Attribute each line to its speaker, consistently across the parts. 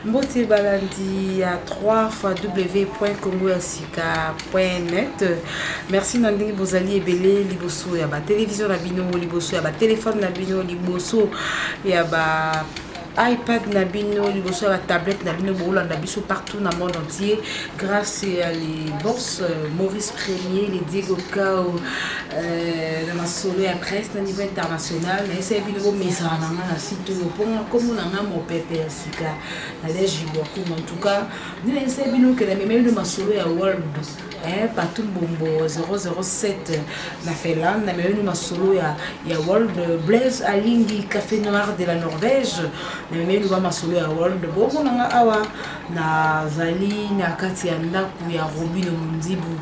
Speaker 1: Mbote balandi à 3w.congoyasika.net. Merci Nandini Bozali Ebele liboso ya ba télévision na bino liboso ya ba téléphone na bino liboso ya ba iPad Nabino, liboso la tablette Nabino, Bolanda biso partout dans le monde entier, grâce à les boss Maurice Premier, les Diego Cao, dans ma solo et presse au niveau international, et c'est bien mais ça n'a pas site comme on a mon pépé sika, la lèche beaucoup en tout cas, nous c'est bien que la même de ma solo à World, partout bombo 007 na Finlande, na même ma solo ya World Blaise Alingi Café Noir de la Norvège. Mais nous avons solo ya world boko nanga awa na zali na kati ya ndaku ya Robino Mundibu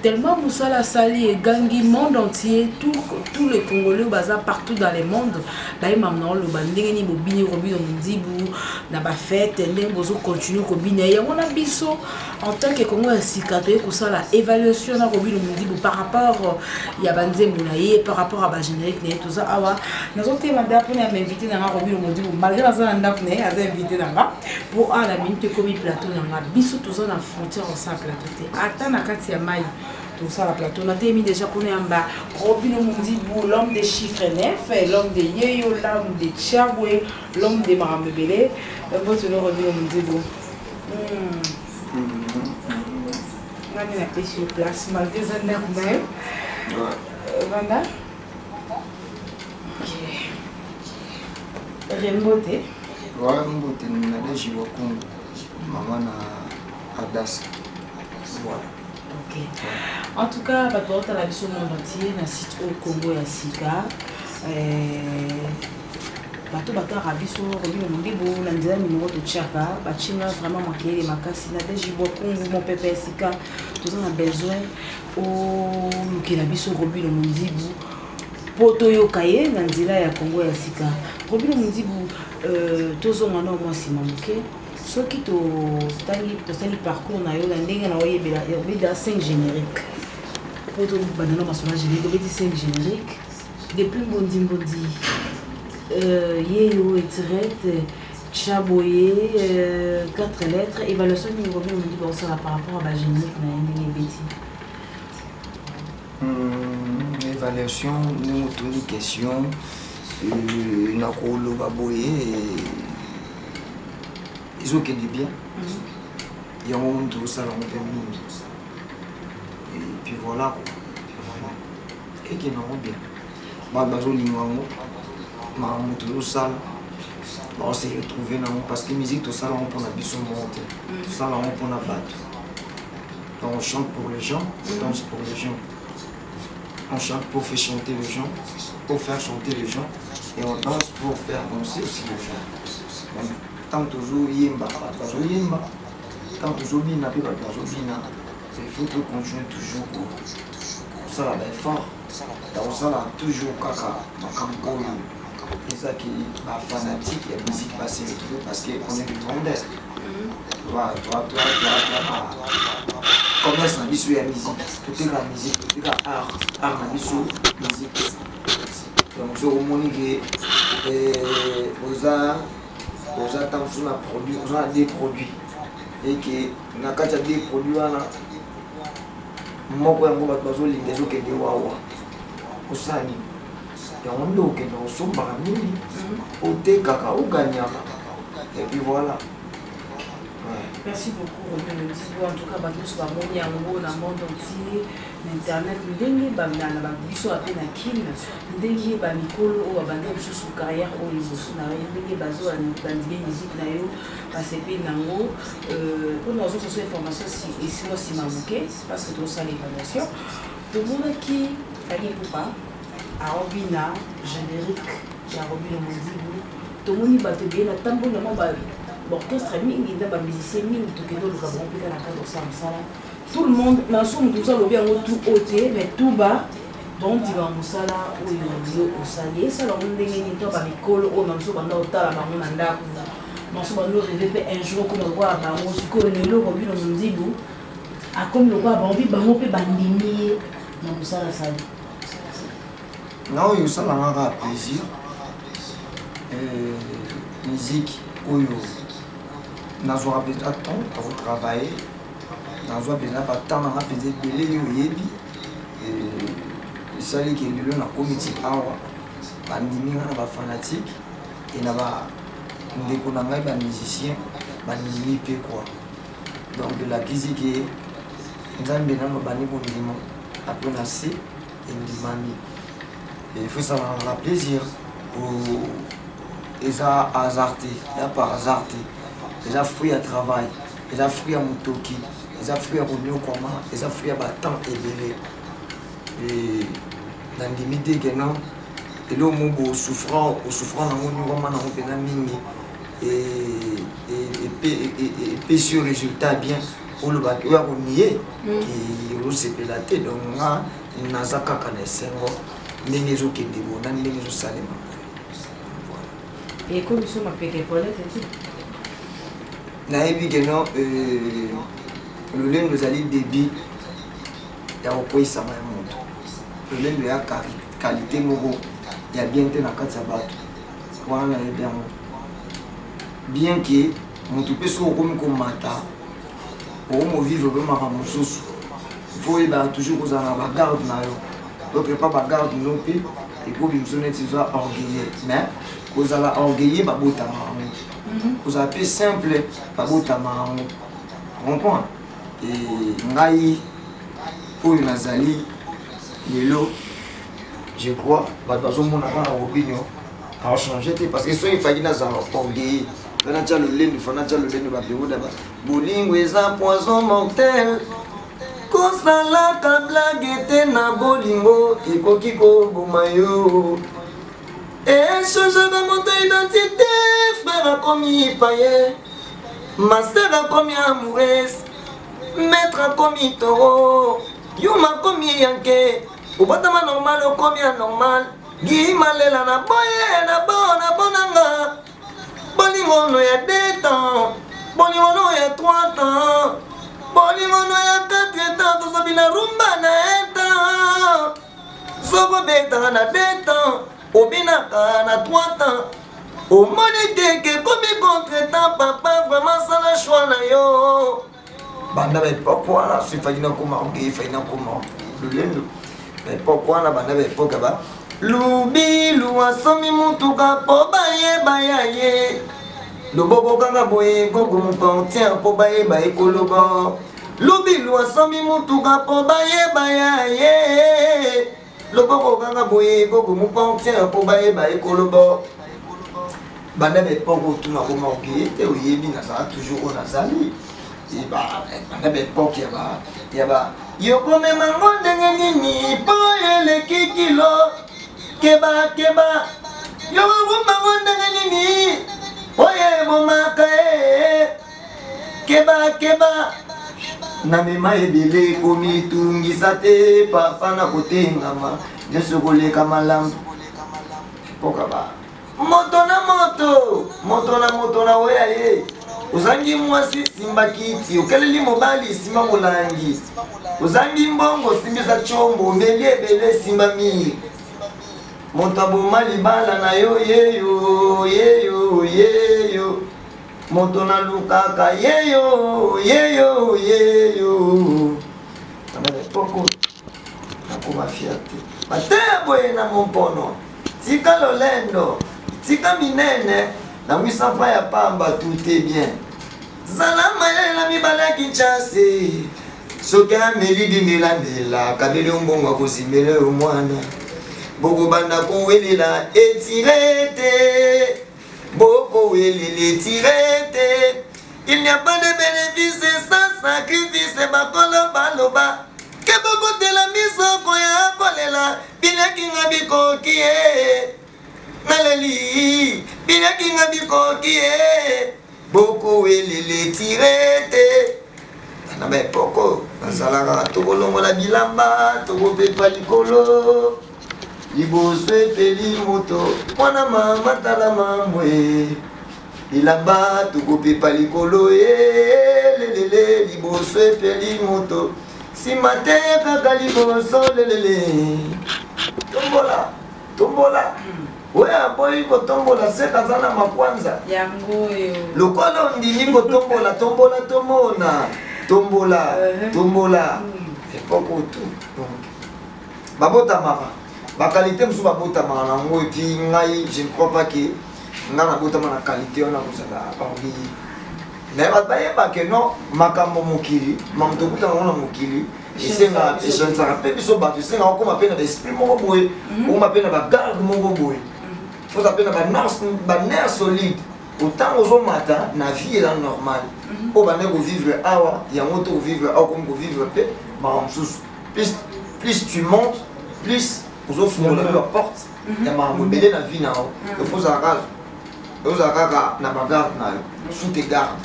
Speaker 1: tellement musala sali et gangi monde entier tous les Congolais baza partout dans le monde ba maintenant le bandenge ni bobini Robino Mundibu na ba fête ndenge bozo continue ko bina ya on a biso en tant que Congo ya sikato ko sala évaluation na Robino Mundibu par rapport ya banzembo na ye par rapport à ba générique na tout ça awa nazote manda pour m'inviter na Robino Mundibu malgré ndapne aza invité nanga pour à la minute comme plateau nanga biso tous na frontière en sa plateau te ata na kati ya mai tout ça la plateau na temi déjà connait en bas Robino Mundibu l'homme des chiffres 9 l'homme de Yeyo l'homme de Tchabwe l'homme de Maramebele votre nom Robino Mundibu on a pris sur place malgré ça n'a pas Vanda Rembote
Speaker 2: Ouais, Mbote na deji wa Congo. Maman na Adas. Voilà.
Speaker 1: Ok. En tout cas, bah toi, la vision monde entier, na site au Congo ya Sika. Bato rabiso Robino Mundibu na nzela numéro de Tchaka. Bachinga vraiment manqué les makasi na deji wa Congo mon pépé Sika. Tous on a besoin au mukela biso Robino Mundibu. Poto yo kaye na nzela ya Congo ya Sika. Robino Mundibu tozo ngana moi simamuke soki to tali parcours na yo na ndenge na oyebela obeda 5 générique poto banana masona générique obedi 5 générique depuis Mbondi Yeyo etirette Chaboye 4 lettres évaluation ni Robino Mundibu on sera par rapport à ba générique na ndenge beti
Speaker 2: évaluation nous une question na koloba boye ils ont du bien il y a un monde où ça l'on peut mine et puis voilà et qui n'ont bien bazo lingango ma moto sala on s'est retrouvé dans parce que musique tout ça on pour la biso monte tout ça on pour la battre on chante pour les gens on danse pour les gens on chante pour faire chanter les gens pour faire chanter les gens et on danse pour faire danser aussi les gens. Tant toujours yemba, tant toujours bina, il faut que continuer toujours pour ça là fort. Dans ça là toujours kaka, makambo. C'est ça qui est fanatique et la musique passe les trucs parce qu'on est du trondesse. Toi, commerce na biso ya musique, côté la musique, côté la art na biso musique. Donc je remonte que aux tant sur la produit, on a des produits et que na kati ya des produits wana moko yango bato bazolinga ezokende wawa osani yango nde okende osombaka mingi otekaka oganyaka et puis voilà.
Speaker 1: Merci beaucoup Robino Mundibu. En tout cas, tous les gens dans le monde entier, l'internet, ndenge bamana babiso ape na kin, ndenge ba mikolo o abande sous carrière o liboso na ndenge bazo bandie musique na yo pasepe nango pour nous autres information si ici moi si mamuke parce que tout ça l'évaluation. Tout le monde qui fallait pas à Robina générique ya Robino Mundibu. Tout le monde batte bien na tambo na mamba l'orchestre mingi ndaba musicien mingi tokedo luka bon pika na cadre ça tout le monde na somme tout ça lo bien tout haute mais tout bas donc tu vas musala o yo osali ça lo ndenge ni to ba mikolo o na so banda otala ba mona ndako na so bando rêver un jour comme quoi ba mo siko le lo Robino Mundibu a comme le quoi ba envie ba mo pe bandimi na musala sali
Speaker 2: non yo ça la plaisir musique oyo Nous avons besoin de temps pour travailler. Nous avons besoin de temps pour faire des délais. Et ça, c'est que nous avons un comité de fanatiques et nous avons des musiciens, des quoi. Donc, la physique est nous avons besoin de après on a C et il faut savoir avoir plaisir pour les hasardés, il n'y a pas hasardé. Les fruits à travail, les fruits à Mutoki, les fruits à Koma, les fruits à Batan et Bélé. Et dans l'imité que non, et là on souffrant dans mon roman dans mon pénamini et pécieux résultat bien pour le bac on y est qui s'est pélaté donc on a ça quand on est sengo n'engezo kendebo n'engezo salema.
Speaker 1: Et comme ça m'a pété pour l'être
Speaker 2: naïbi que non le lait nous allait débit il y a au point ça m'a monté le lait de la qualité mogo il y a bien été dans quatre sabbats voilà bien bien que mon tout peut se comme mata pour vivre comme un sous il faut toujours aux arabes garde donc pas bagarre non plus et pour bien sonner tu sois orgueilleux mais aux ala orgueilleux ba botama vous avez simple ba botama comprends et ngai pour une azali lelo je crois ba bazo mona ba opinion a changé parce que soit il fallait na za orgueilleux fanatia le lendo ba bureau d'aba bolingo eza poison mortel kosalaka blague te na bolingo ekoki koboma yo echangeaka moto identité frère akomi paye master akomi amoureuse maître akomi toro yo makomi yanke obatama normal okomi anormal gimalela na boye na bonanga bolingo no ya 2 ans bolingo no ya 3 ans bolingo no ya 4 ans tozobi na rumba na 1 ans soko betaka na 2 ans obinaka na 3 ans omoni teke komi contre-temps papa vraiment sala choix na yo banda baepoke wana sifali na koma orgueil fali na koma lulendo baepoke wana banda baepoke ba lubilu asomi mutuka po bayeba ya ye loboko kanga boye gogo mopantia po bayeba ekoloba lubilu asomi mutuka po bayeba ya ye loboko kanga boye gogo mopantia po bayeba ekoloba banda bepoke tuna koma orgueil te oyebi nazala toujours o nazali banda bepoke yaba yokomema ngo ndenge nini po eleki kilo keba yo ngo ndenge nini oye momaka keba na mema ebele komitungisa te papa na kotengama nyonso koleka malamu poka ba moto na moto na oya ye uzangi mwasi simba kiti okeleli mobali simba molangi uzangi mbongo simbisa chombo mbeli ebele simba miri moto aboma libala na yo yeyo moto na lukaka yeyo ana poko nakoma fiate mateya boye na mompono tika lolendo tika minene na wisafa ya pamba tout est bien zalama ya mibala ya Kinshasa soki ameli dindelandela kabeli ombongo akosimela yo mwana boko banda kowelela etirete boko welele etirete il n'y a pas de bénéfice sans sacrifice bakolo baloba ke boko tela misoko ya kolela bilekinga bikoki naleli bilekinga bikoki boko welele etirete na bepoko bazalaka tokolongola bilamba tokopepa likolo liboso epeli moto mwana mama tala mamwe bilamba tokopepa likolo lelele liboso epeli moto nsima te kaka liboso lelele tombola Ouais, boy, kotombola c'est kazana makwanza.
Speaker 1: Yango yo.
Speaker 2: Lokola ndini kotombola tombola tomona. Tombola, tombola. Et pas pour tout. Donc babota mara. Ba qualité musu babota mara nango et puis ngai je ne crois pas que ngana bota mara qualité on a pour ça parmi. Mais ba que non makambo mokili, mamto buta ngona mokili. Et c'est là, et je ne sais pas si on battu, c'est là on m'appelle l'esprit mon boy, on m'appelle la garde mon boy. Faut appeler la nerf solide. Autant aux matin, la vie est là normale. Au bané vous vivre awa, il y a un autre vivre awa comme vous vivre paix, plus tu montes, plus aux autres font la porte. Il y a ma modèle la vie now. Il faut s'arranger. Il faut s'arranger na bagarre na sous tes gardes.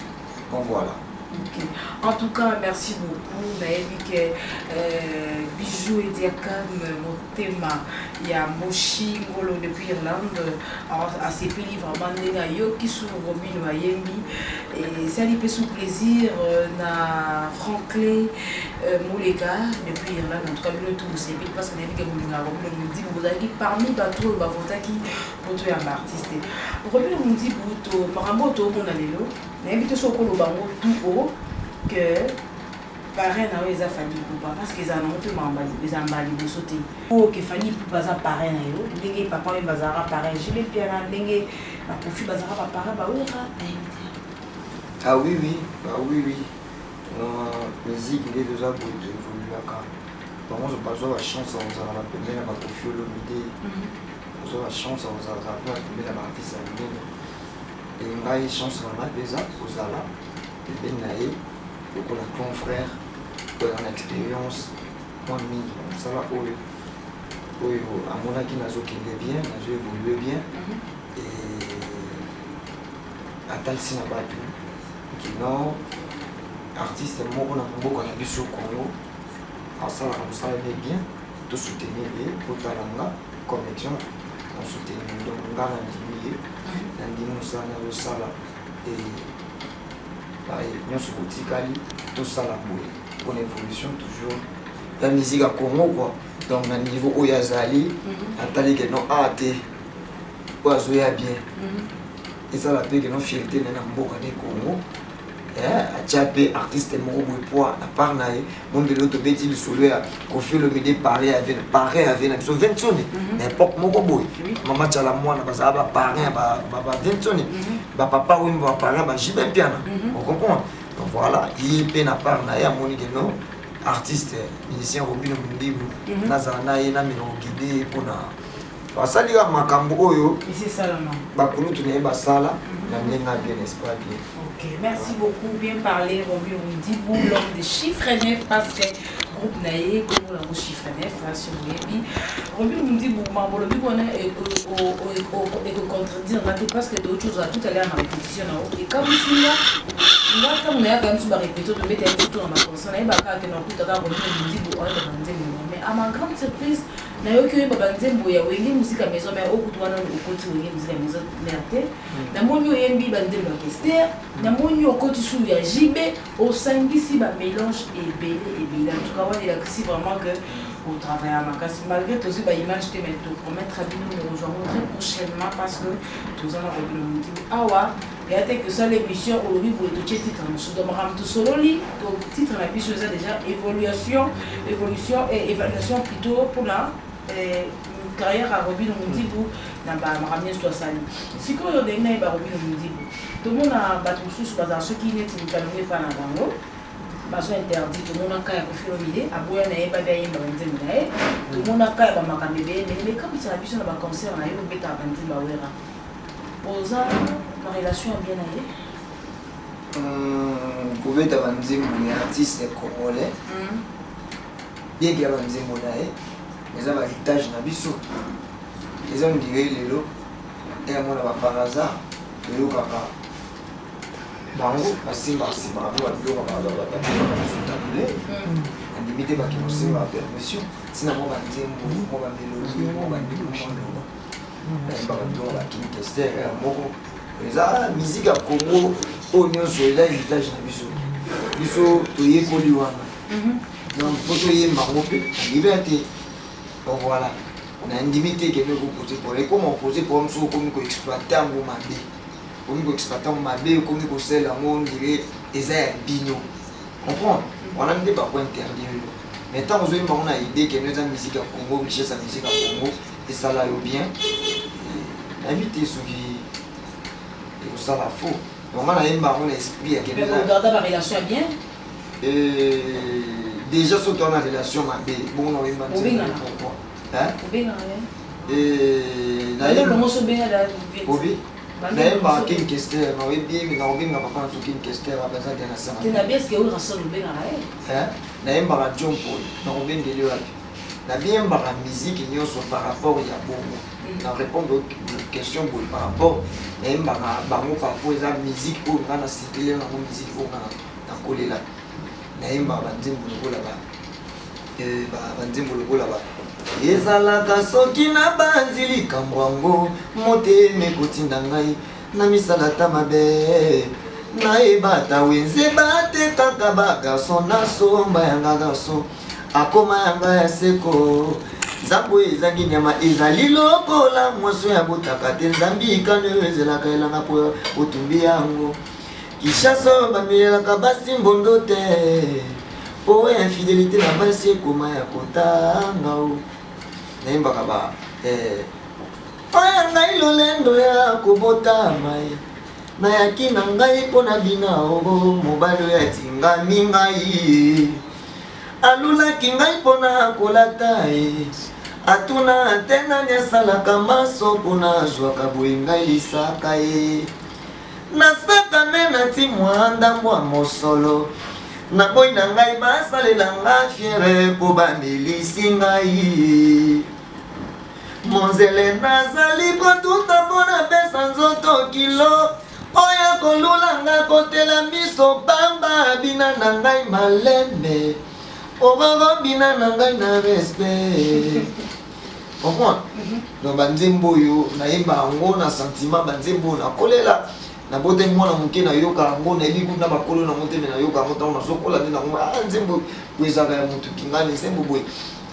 Speaker 2: Bon voilà.
Speaker 1: Okay. En tout cas, merci beaucoup. Que Bijou et Diakam, mon thème, il y a Moshi Ngolo depuis Irlande, à ses pays vraiment yo qui sont Robin Wayembi. Et ça lui fait sous plaisir, na Franklin Mouleka depuis Irlande. En tout cas, nous tous ces pays parce qu'on a dit que nous dit vous avez parmi bateaux qui pour tous les artistes. Robin nous dit pour Maramboto mon alélo. N'invite sur le bango tout haut que parrain n'a pas fallu pour parce qu'ils ont monté les emballés de sauter. Pour que Fanny puisse pas parrain na yo, dengue papa les bazara parrain, je vais bien dengue la profit bazara pas parrain ba oui
Speaker 2: ah oui oui, ah oui oui. Musique il est déjà pour évoluer là quand. Par contre, je pas la chance on a la première à confier l'idée. On a la chance on a la première à artiste à et on a une chance on a déjà aux ala et ben naïe donc on a ton frère on a l'expérience on mis ça va au à mon avis n'a qui est bien n'a évolué bien et à tel si n'a pas tout qui non artiste moi on a beaucoup on a vu sur Congo à ça est bien tout soutenir et pour talanga connexion on soutient donc on a diminué nous sala et nous sommes tout ça la pour l'évolution toujours la musique à Congo quoi donc à niveau où yazali attali que non até oazoya bien et ça la paix que non fierté na mboka de Congo a tchapé artiste moko boy poids à part na monde de l'autre bêtise le solo à confier le midi parler avec na so 20 sonné n'importe moko boy maman tchala moi na baza ba parler ba 20 sonné ba papa ou ba parler ba jibe piano on comprend donc voilà il est na part na ya monique non artiste musicien Robin Mundibu na zana na mino guider pour na basali ya makambo oyo
Speaker 1: c'est ça là non
Speaker 2: ba kulu tuné ba sala na ngenga bien n'est-ce pas bien.
Speaker 1: Merci beaucoup, bien parlé, Robin Mundibou, l'homme de chiffre 9, parce que groupe Naïe, comme on a chiffre 9, sur Wébi. Robin Mundibou, le but qu'on est contredire, parce que d'autres choses à tout à l'heure en répétition. Et comme si là, on a quand même sous la répétition, de mettre un tout tour en conscience, on a pas que non plus, Robin Mundibou, mais à ma grande surprise, na yo ki ba nzembo ya wenge musika maison mais au kutwana okoti wenge musika maison merte na monyo yembi ba nzembo ya Kester na monyo okoti su ya JB au sangisi ba mélange et belé en tout cas on est là si vraiment que au travail à Makasi malgré tout ça ba image te mettre promettre à nous nous rejoindrons très prochainement parce que tous en a revenu awa et à que ça l'émission au niveau de titre nous sommes tout solo li donc titre la mission déjà évolution et évaluation plutôt pour la carrière à Robin Mundibou na ba makamia sto sali sikoyo denga ba Robin Mundibou tout le monde a battu sous bazar ceux qui n'est pas le pas na bango baso interdit tout le monde a kaya ko filomide aboya na yeba ba yimba nzembo na tout le monde a kaya ba makambe mais comme ça la mission na ba concert na yo beta ba nzembo wera oza ma relation bien allée
Speaker 2: pour beta ba nzembo ni artiste congolais bien que ba nzembo na les hommes héritage na biso les hommes dirait lelo et moi là par hasard lelo papa bango basimba ba bilo ba tabule en limité ba ki mo se ba permission sina mo ba nzembo mo ba mélodie mo ba ndimo ba ba ki Kester moko eza musique à Congo o nyonso ela héritage na biso to yekoli wana donc faut to yemba mo pe liberté. Donc voilà, na indimité que nous poser pour et comment poser pour nous comme nous exploiter mon mabé comme nous exploiter mon mabé comme nous celle à mon dirait ezaya bino comprendre on a mis pas pour interdire mais tant vous avez on a idée que nous avons musique à Congo richesse à musique à Congo et ça là bien inviter ceux qui et ça la faux on a un baron esprit à que
Speaker 1: mais regarder la relation bien
Speaker 2: déjà sur ton relation mabé bon on va dire pourquoi hein et d'ailleurs
Speaker 1: le mot se bien là
Speaker 2: oui d'ailleurs bah quelle question non et bien mais non bien papa sur quelle question à besoin de la ça
Speaker 1: tu n'as bien ce que on rassemble bien là
Speaker 2: hein d'ailleurs bah John Paul non bien de lui na bien bah la musique il y a par rapport il y a bon na répondre aux questions par rapport d'ailleurs bah bango par rapport à la musique où on a cité la musique où on a collé là d'ailleurs bah nzembo là-bas et bah nzembo là-bas ezalaka soki na banzi likambo yango motema ekotinda ngai na misala ta mabe nayeba ata wenze batekaka bagarson nasomba yanga garson akoma yanga ya seko nzambo ezangi nyama ezali lokola mwaso ya botaka te nzambi ikano oyo ezelaka elanga po otumbi yango kishaso bamiyelaka basi mbondo te po infidélité na basi ekoma ya kotanga o naimbaka ba oya ngai lolendo ya kobota mai nayaki na ngai mpo na bina o mobali oyo atingami ngai alulaki ngai mpo na kolata ye atuna te nani asalaka maso mpo na azwaka boye ngai lisaka ye nasakame nati mwa ndambo ya mosolo naboyi na ngai basalela nga fiere mpo bamelisi ngai monzele nazali kotuta mpo na pesa nzoto kilo oya kolulanga kotela miso pamba bina na ngai malembe okoko bina na ngai na respect comprendre donc banzembo oyo nayemba yango na sentiment banzembo oyo nakolela na bote mwana moke na yoka yango na eliku na bakolo na moteme na yoka yango ntango nazokola nde nango nzembo boye ezalaka ya motu kingani nzembo boye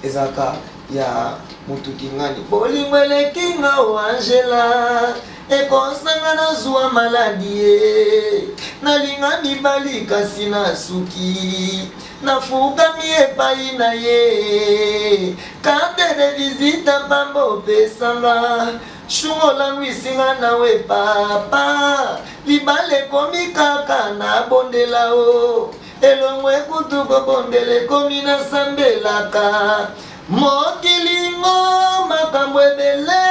Speaker 2: ezalaka ya motu kingani bolingo eleki nga o angela ekosanga nazwa maladi ye nalinga mibali kasi na suki nafukami epai na ye karte de visite pamba opesanga shungolangu isinga nawe papa libala ekomi kaka nabondela o elongo ekutu kobondela ekomi nasambelaka mokilingo makambo ebele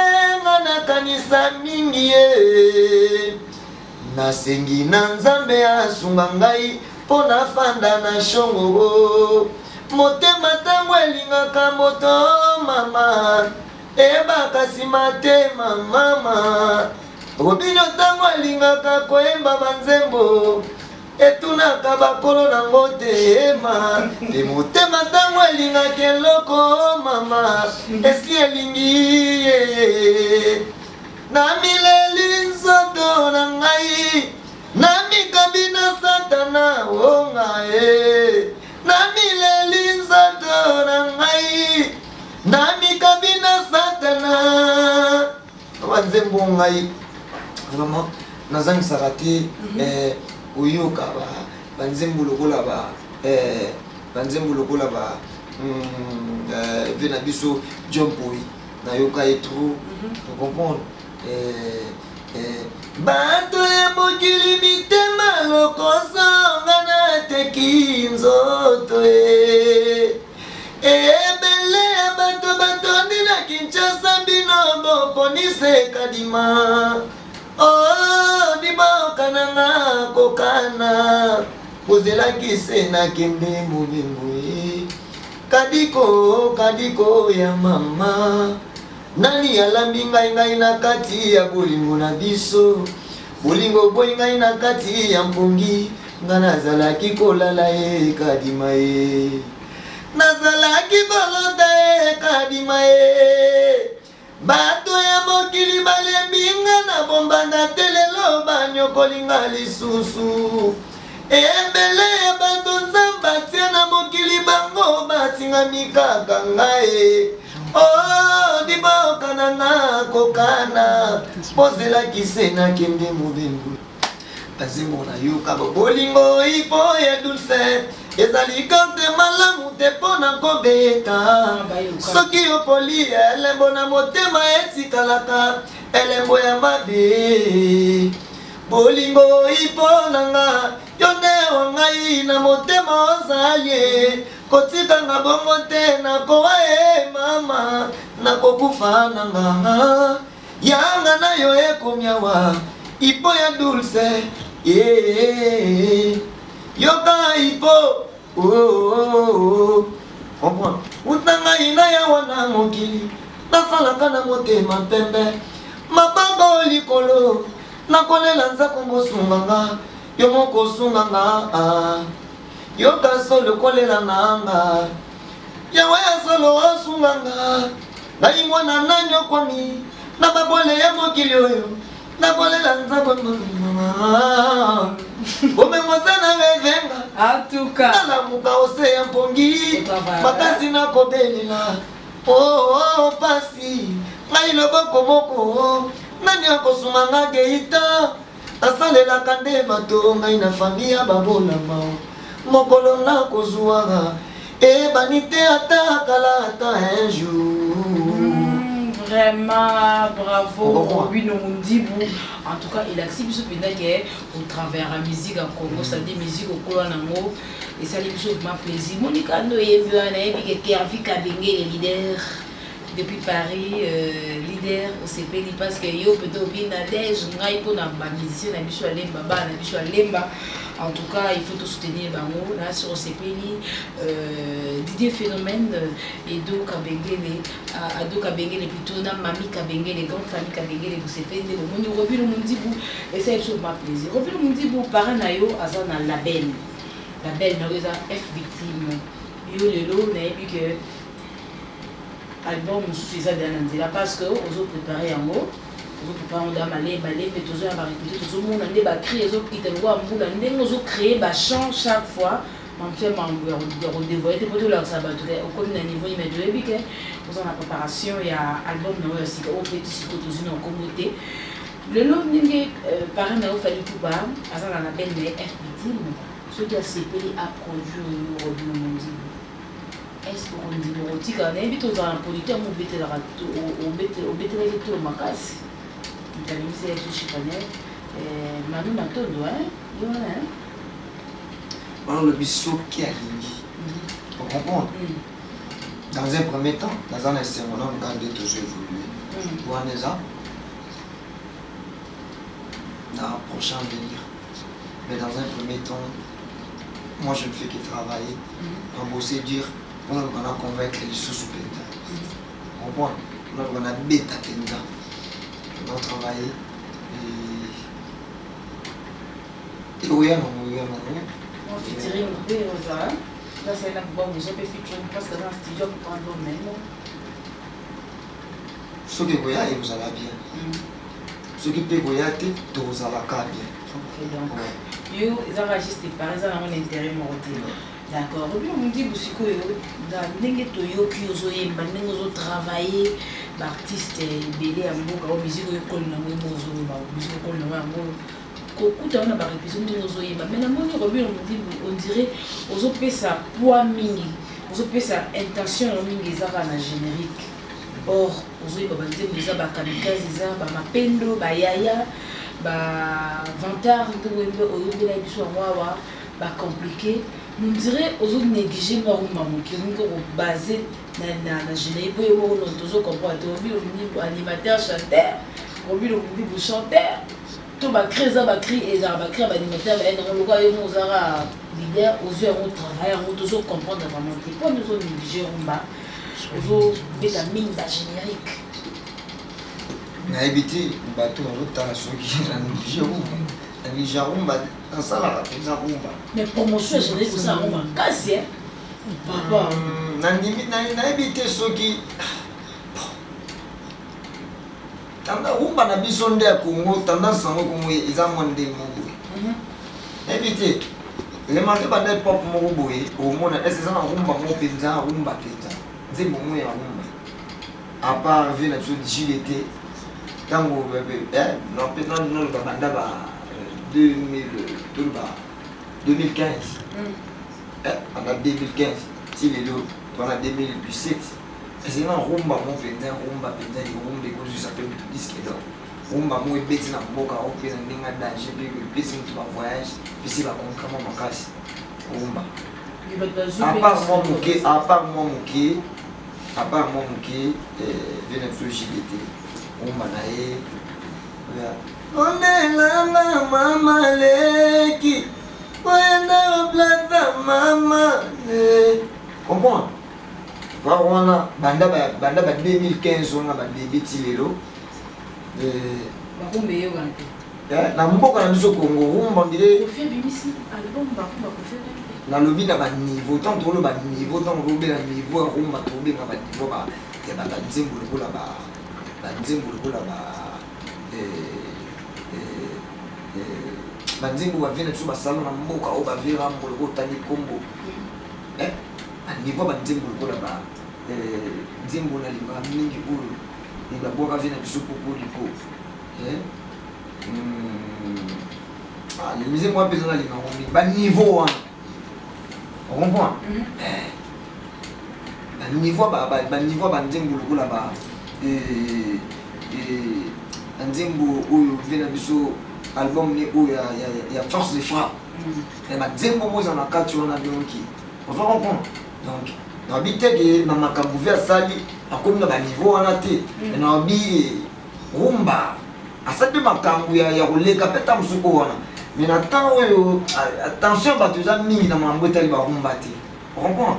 Speaker 2: nga nakanisa mingi ye nasengi na nzambe asunga ngai mpo nafanda na shongo motema ntango elingaka moto mama ebaka nsima te mama robino ntango alingaka koyemba banzembo etunaka bakolo nango te ema te motema ntango elingaka eloko mama esi elingi ye namileli nzoto na ngai namikabi na satana onga ye namileli nzoto na ngai namikabi na satana banzembo ngai vraiment nazangisaka te oyoka banzembo lokola banzembo lokola ve na biso John Paul nayoka ye trop comprendre bato ya mokili mitema lokoso nga nateki nzoto ebele ya bato batondi na Kinshasa bino boponise kadima dibokananga kokana bozelaki se nakende mobembo kadiko ya mama nani alambi ngai na kati ya bolingo na biso bolingo boyi ngai na kati ya mpongi nga nazalaki kolala ye kadima ye nazalaki kolota ye kadima ye bato ya mokili balembinga na bombanda te lelo banyokolinga lisusu ebele ya bato nzambe atia na mokili bango batingami kaka ngai Oh, diboka nanga kokana pozela kisena kende mobengu azimo na yuka bolingo ipo ya dulce ezali kante malamu te pona kobeta soki opoli elembo na motema etikalaka elembo ya mabe bolingo ipo nanga yonde wangai na motema ozalie kotika nga bongo te na kowa mama na kokufa nanga yanga na yo ekomyawa ipo ya dulce yoka ipo utanga ina ya wana mokili nasalaka na motema pembe mabango likolo nakolela nzako mosunganga yo moko osunganga yoka solo kolela nanga yawe ya solo osunganga ngai mwana nanyo kwami na babole ya mokili oyo nakolela nzako bomemozana vevenga
Speaker 1: atuka
Speaker 2: nalamuka ose ya mpongi makasi nakobelela o pasi ngai loboko moko nani akosumanga geita asalelaka nde bato ngai na fami ya babolama mokolo nakozwaka ebani te ata kala ata un jour.
Speaker 1: Vraiment, bravo, Robin Omundibu. En tout cas, il accepte ce pédage au travers la musique en Congo, ça dit musique au Kolanango. Et ça lui fait plaisir. Monica Noé, qui a vu les leaders depuis Paris, leader au CPI, parce que yo peut-être bien Nadège, ngai pour na musicien na biso alemba, na biso alemba. En tout cas, il faut tout soutenir Bango là sur CPI. Didier Phénomène et Do Kabengele, Ado Kabengele plutôt na Mami Kabengele, grande famille Kabengele vous CPI. Le monde Robin Omundibu et ça c'est ma plaisir. Robin Omundibu paranayo azana label. Label na reza F victime. Yo lelo na ebi que album sous ça là parce que aux autres préparé en haut aux autres préparé on doit aller mais toujours à répéter tout le monde on débat créer les autres qui te voient en boule on nous créer bah chant chaque fois même si on dévoile des photos là ça va tout au comme d'un niveau immédiat et puis que nous en la préparation il y a album non aussi au petit site tous une en communauté le long n'ingé par un au fallu tout bas à ça on appelle les FBT ceux qui a CP a produit au Robin Omundibu. Est-ce qu'on dit l'érotique? On invite aux producteurs à mettre la radio, au mettre les étoiles au macas. Il a mis ses étoiles chicanées. Manu Matondo, hein?
Speaker 2: On le bisou qui a ligne. Vous comprenez? Dans un premier temps, dans un instant, on a regardé toujours évoluer. Pour un exemple, dans le prochain avenir. Mais dans un premier temps, moi je ne fais que travailler, embosser, dire. On a convaincre les sous-pètes. On voit, on a bêta tenda. On a travaillé. Et oui,
Speaker 1: on fait tirer un peu aux arts. Là, c'est là que j'ai fait featuring parce que dans le studio, on prend le même.
Speaker 2: Ce qui est vous allez bien. Ce qui est vous allez vous allez bien.
Speaker 1: Yo, ils enregistrent par exemple un intérêt mortel. D'accord. Robin Omundibu siko yo da ndenge toyoki ozoyemba ndenge ozotravailler baartiste ebele ya mboka oyo musique oyo ekoli nango yango ozoyemba musique ekoli nango yango kokuta wana barépétition ndenge ozoyemba mais namoni Robin Omundibu on dirait ozopesa poids mingi ozopesa intention mingi ezaka na générique or ozoyemba banzembo eza bakamikaze eza bamapendo bayaya bavantard ntongo oyembela biso yango awa bacompliqué. On dirait aux autres négligés qui ont basé dans la générique pour les comprendre animateur chanteur Robin Omundibu chanteur tout va créer ça va créer et ça va créer animateur et on va y avoir leader aux yeux on travaille on toujours comprendre vraiment pas nous autres négligés on va aux autres vitamines la générique
Speaker 2: na habité bateau dans l'autre temps ceux qui sont négligés la Nijarumba dans ça là
Speaker 1: mais promotion générique ça on va casser papa
Speaker 2: na habité ceux qui tanda rumba na biso nde ya Congo tendance sango comme ils ont mondé mobo habité les marques ba de pop mobo boy au monde est ça na rumba mo penza rumba penza nzembo mo ya rumba à part vu la chose JDT quand on non le banda 2015 on a 2015 si les deux on a 2017 c'est non rumba mon pétin rumba ça fait tout disque là rumba moi bête na mboka au pena ninga danger puis c'est un voyage puis c'est la concrètement ma casse rumba à part moi Mouké, vient de JDT. Rumba nae. On est là, maman leki. On est là au plaza, maman. Comprends? Voilà, banda 2015 on a bandé tilelo.
Speaker 1: Rumba yo gante.
Speaker 2: Na mboka na biso Congo, rumba on dirait.
Speaker 1: Kofi bimisi album ba Kofi.
Speaker 2: Na lobi na ba niveau tant to lo ba niveau tant robe na niveau rumba to be na ba niveau ba ya ba nzembo lokola ba nzembo lokola ba nzembo ba vena tso ba salon na mboka o ba vera mbolo tani kombo a niveau ba nzembo lokola ba nzembo na liba mingi oyo ni ba boka vena biso popo liko les nzembo ba bezana liba ba niveau on comprend? Niveau nzembo là-bas nzembo oyo vena biso album ne oyo ya force de frappe ba nzembo moza na kati wana donc on va comprendre donc na biteke na makambo via sali akomi na ba niveau wana te na bi rumba asape makambo ya koleka peta musuko wana. Mais attention, tu as mis dans ma boîte de rumba. On comprend?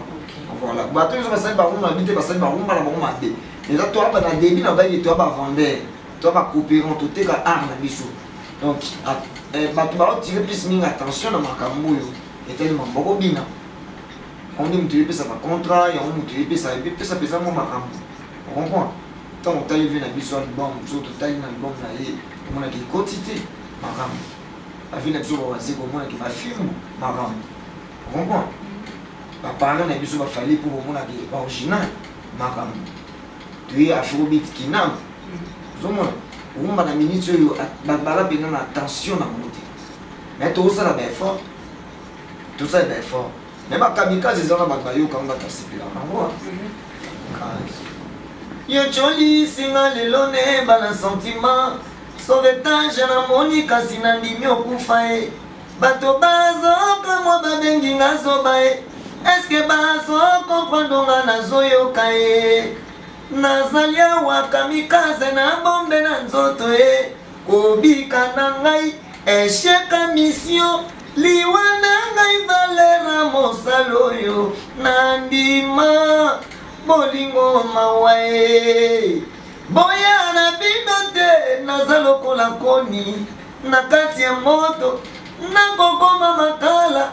Speaker 2: Voilà. Tu as passé par rumba, tu as passé par rumba, la rumba. Et là, tu as pas débit, tu as pas vendeur, tu as pas coopérant, tu as arme à bichou. Donc, tu vas tirer plus attention dans ma camouille. Et tellement beaucoup bien. On dit que tu as ça par contrat, et on dit que ça pèse à mon macam. On comprend? Tant que tu as vu un bichou album, tu as vu un album, on a dit quantité, macam. La vie n'est pas aussi comme moi qui va film, maram. Vous comprenez? Les parents n'ont pas fallu pour moi qui est original, maram. Tu es afrobeat qui n'a. Vous comprenez? Vous m'avez mis sur le barbara bien attention à monter. Mais tout ça est fort. Tout ça est fort. Mais ma kamikaze c'est un babayo quand on va t'assister là. Yo choli singa lelone bala sentiment. Sauvetage na moni kasi na ndimi okufa e bato bazoka mwa babengi nga zoba e eske bazokomprendre nga nazoyoka e nazali awa kamikaze na bombe na nzoto e kobika na ngai esheka mission liwa na ngai valera mosala oyo na ndima bolingo mawa e boya na bino te naza lokola koni na kati ya moto nakokoma makala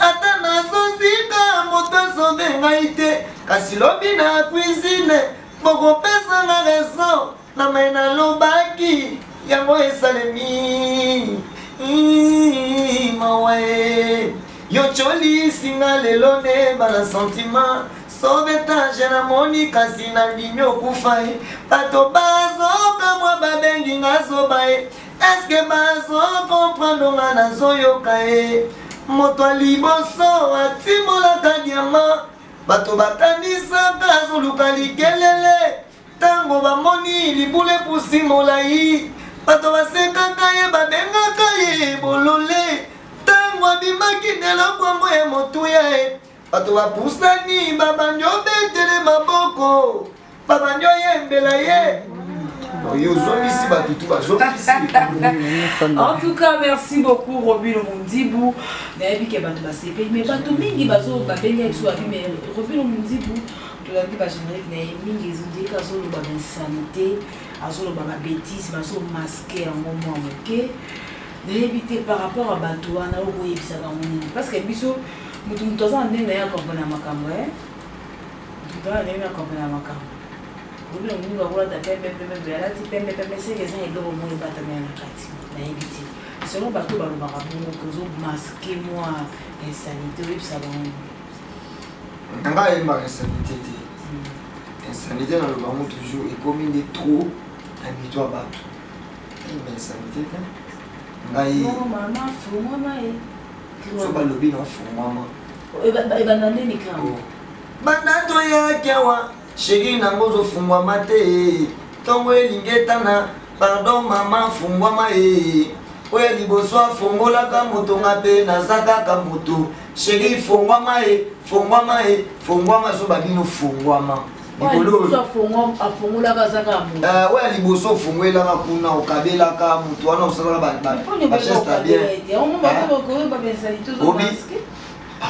Speaker 2: ata nazozika moto asobe ngai te kasi lobi na cuisine bokopesanga reso na mai nalobaki yango esalemi mawe yo cholisinga lelo ne bala sentiment sauvetage na moni kasi na ndimi okufa e bato bazoka mwa babengi nga zoba e eske bazokomprendre nga nazoyoka e moto aliboso atimolaka diama bato bakanisaka azoluka likelele ntango bamoni libule pusi molai bato basekaka ye babengaka ye bolole ntango abimaki nelokwango ya motuya e bato bapusani babandi obetele maboko babandi oyembela ye
Speaker 1: en tout cas merci beaucoup Robilo Mundibu nayebi ke bato basepeli mais bato mingi babengi biso abi mais Robilo Mundibu tolandi bagénérique na ye mingi ezodiri azoloba bainsanité azoloba babétise bazomaske yango mwa moke nayebi te par rapport a bato wana okoyebisaka ngo nini parce que biso mutu aza ndenge na ye akompona makambo mutu aza ndenge akompona makambo Robilo Mundibu akolata pembe alati pembe seke eza eloko moko ebatamela na kati nayebi te selon bato balobaka bongo kozomaske mwa insanité oyebisa bango
Speaker 2: nanga yebaka insanité te insanité dans le bango toujours et comme il est trop habitué à battre mais insanité ngai
Speaker 1: maman fumama
Speaker 2: so ba lobi non fumama
Speaker 1: e banane ni kama
Speaker 2: bandato ya kiawa shegi nango zo fumama te tongo elingetana pardon maman fumama oya liboso afongolaka moto nga mpe naza kaka moto shegi fongwama fongwama so babino fongwama oya liboso ofongwelaka kuna okabelaka moto wana osalaka bacheste bien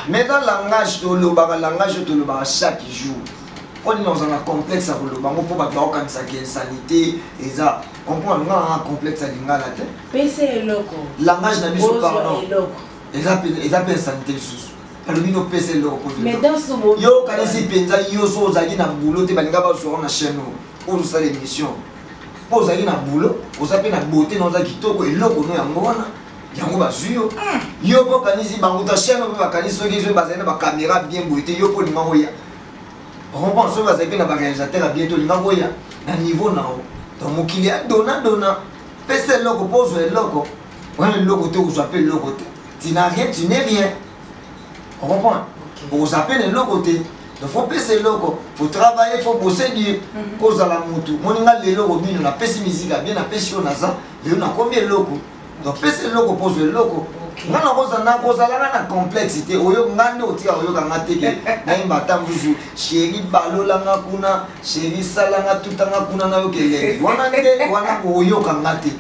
Speaker 2: mais dans langage tolobaka chaque jour on est dans un complexe à kolobango mpo bato bakokanisaka insanité eza comprendre nga un complexe à lingala te
Speaker 1: pese eloko
Speaker 2: langage na biso pardon eza mpe insanité lisusu balobi no pese eloko yo kanisi mpenza yo so ozalaki na boulot te balinga bazwaka na chaîne oyo osala émission mpo ozalaki na boulot oza mpe na beauté na oza kitoko eloko no yango wana yango bazwi yo mpo kanisi bango ta chaîne mpe bakanisi soki so bazali na bacaméra bien boye te yo mpo linga oya on se va na réalisateur à bientôt lingaboya na niveau na donc mokili dona pese loko pose loko ouais loko te vous appelle loko te tu n'as rien tu n'es rien on comprend vous appelle le loko te donc faut pese loko faut travailler faut bosser dur cause à la mutu moninga le loko bino na pese musique bien na pese on a ça le na combien loko donc pese loko pose loko ngana kozalaka na complexité oyo ngande otika oyokanga teke nayimba ta mvuzu sheri balolanga kuna sheri salanga tutanga kuna nayokelenge wana nde wana oyokanga te.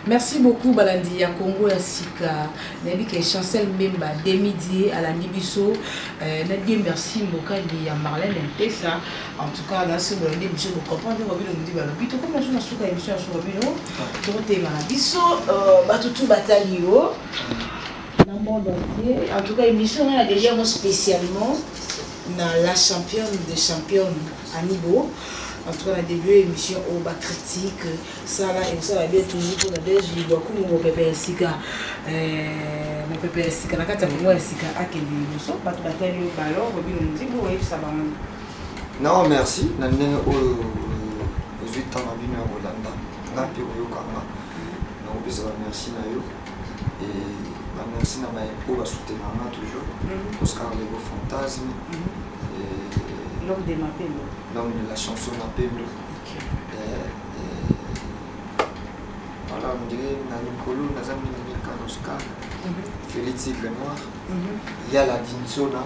Speaker 1: Merci beaucoup Balandi ya Congo ya Sika Nabike Chancel Memba Demidi à la Nibiso Nadia merci Mbokali ya Marlène Mpesa en tout cas là c'est Balandi monsieur vous comprenez vous le dit balo bito comme je na suka émission sur bino to tema biso batutu batalio dans le monde entier en tout cas émission on a déjà spécialement dans la championne des championnes à niveau. En tout cas, la début émission au bas critique, ça là et ça va bien toujours pour la déj. Je dois comme mon pépé Sika, mon pépé Sika, la carte pour moi Sika à quel niveau sont pas tout bataille au ballon, au bien on dit bon oui ça va.
Speaker 2: Non merci, n'année au 8 ans à venir au Hollande, n'a plus au Kanga, donc ça va merci na yo et merci na ma pour soutenir toujours, Oscar les beaux fantasmes.
Speaker 1: L'homme de Mapendo.
Speaker 2: L'homme de la chanson Mapendo. Voilà, on dirait Nanikolo, Nazami Nanika Oscar, Félix Grenoir. Il y a la Dinsona.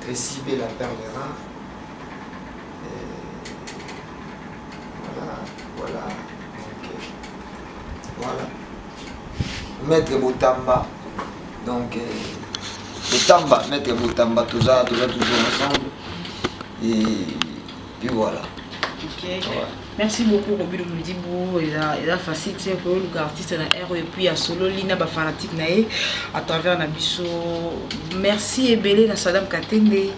Speaker 2: Tressibé la perle rare. Voilà. Voilà. Maître Boutamba. Donc, Boutamba, Maître Boutamba, tout ça toujours ensemble. Et puis voilà.
Speaker 1: Ok. Ouais. Merci beaucoup Roby Lumdibo. Il a facile pour le artiste na R et puis à solo lina ba fanatique nae à travers Nabiso. Merci Ebele na Saddam Katende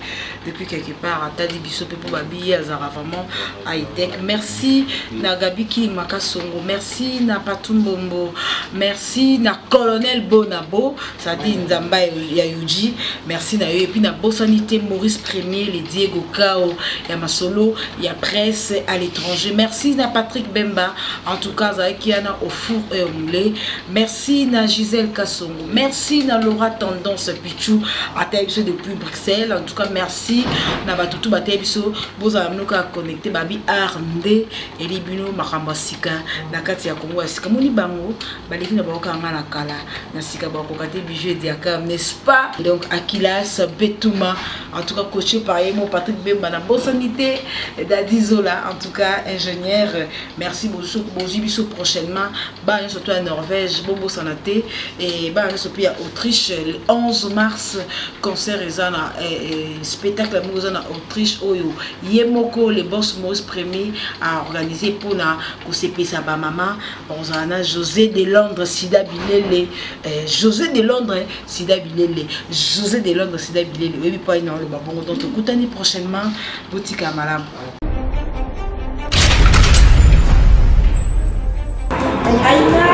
Speaker 1: depuis quelque part à Tadi Biso pour Babi Azara vraiment high tech. Merci na Gabiki Makasongo. Merci na Patumbombo. Merci na Colonel Bonabo. Ça dit Nzamba Yayuji. Merci na et puis na Bossanité Maurice Premier, les Diego Kao, il y a ma solo, il y a presse à l'étranger. Merci na Patrick Bemba, en tout cas Zakiana au four et au moulin. Merci na Gisèle Kassongo. Merci na Laura Tendance Pichou à Taïbso depuis Bruxelles. En tout cas merci na Batutu Bataïbso. Vous avez connecté Babi Arnde et Libino Makambasika na Katia Congo Sika Moni Bango. Baliki na Baoka na Kala na Sika Bako Kate Bijou Diaka, n'est-ce pas? Donc Akilas Betouma, en tout cas coaché par Emo Patrick Bemba na Bossanité d'Adizola, en tout cas ingénieur. Merci beaucoup prochainement. Bah surtout à Norvège, Bobo Sanaté et bah surtout à Autriche le 11 mars concert ezana spectacle à Autriche Oyo Yemoko le boss Maurice Premier a organisé pour na kosepe sa ba maman on a José de Londres Sida Bilele José de Londres Sida Bilele José de Londres Sida Bilele oui pas non le babongo donc écoutez prochainement boutique à Malam. Aina